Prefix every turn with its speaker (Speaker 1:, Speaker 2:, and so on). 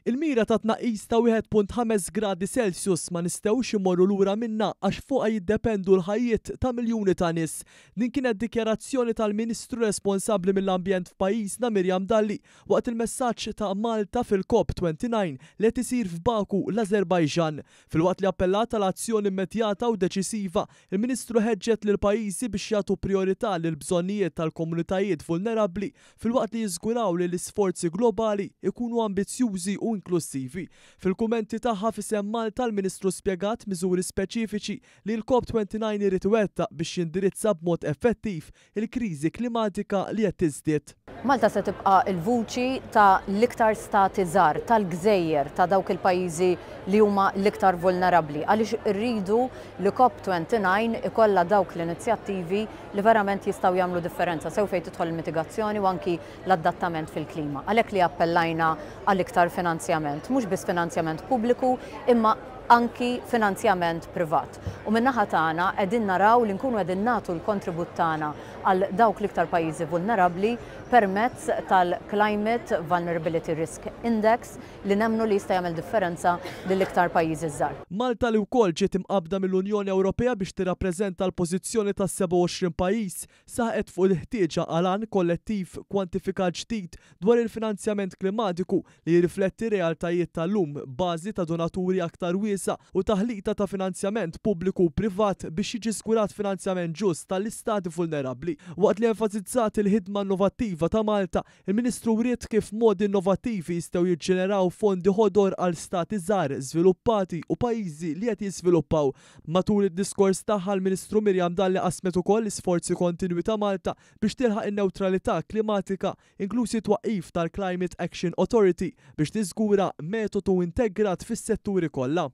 Speaker 1: Il-mira ta' tnaqqis ta' 1.5 gradi Celsius ma nistgħux immorru lura minnha għax fuqha jiddependu l-ħajjiet ta' miljuni ta' nies. Din kienet dikjarazzjoni tal-Ministru responsabbli mill-ambjent f'pajjiżna Miriam Dalli waqt il-messaġġ ta' Malta fil-COP29 li qed isir f'Baku l-Azerbajġan. Filwaqt li appellat tal azzjoni immedjata u deċisiva, il-Ministru ħeġġet lil pajjiżi biex jagħtu priorità lil bżonnijiet tal-komunitajiet vulnerabbli filwaqt li jiżguraw li l-isforzi globali ikunu ambizzjużi u inklusivi. Fil-kummenti tagħha f'isem Malta l-Ministru spjegat miżuri speċifiċi li l-COP29 irid iwettaq biex jindirizza b'mod effettiv il-kriżi klimatika li qed tiżdied.
Speaker 2: Malta se tibqa' il-vuċi ta' l-iktar stati żgħar tal-gżejjer ta' dawk il-pajjiżi li huma l-iktar vulnerabbli għaliex irridu li COP29 ikollha dawk l-inizjattivi li verament jistgħu jagħmlu differenza sew fejn tidħol il-mitigazzjoni u anki l-adattament fil-klima. Għalhekk li appellajna għall-iktar finanzjament, mhux biss finanzjament pubbliku imma anki finanzjament privat. U min-naħa tagħna qegħdin naraw li nkunu qegħdin nagħtu l-kontribut tagħna għal dawk l-iktar pajjiżi vulnerabbli permezz tal-Climate Vulnerability Risk Index li nemmnu li jista' jagħmel differenza lill-iktar pajjiżi żgħar.
Speaker 1: Malta li wkoll ġiet imqabbda mill-Unjoni Ewropea biex tirrappreżenta l-pożizzjoni tas-27 pajjiż saħqet fuq il-ħtieġa għal għan kollettiv kwantifikat ġdid dwar il-finanzjament klimatiku li jirrifletti realtajiet tal-lum bażi ta' donaturi aktar wiesa u taħlita ta' finanzjament pubbliku u privat biex jiġi żgurat finanzjament ġust tal-istati vulnerabbli. Waqt li enfasizzat il-ħidma innovattiva ta' Malta, il-Ministru wriet kif modi innovattivi jistgħu jiġġeneraw fondi ħodor għal stati żgħar, żviluppati u pajjiżi li qed jiżviluppaw. Matul id-diskors tagħha l-Ministru Miriam Dalli qasmet ukoll l-isforzi kontinwi ta' Malta biex tilħaq in-newtralità klimatika, inklusi twaqqif tal-Climate Action Authority biex tiżgura metodu integrat fis-setturi kollha.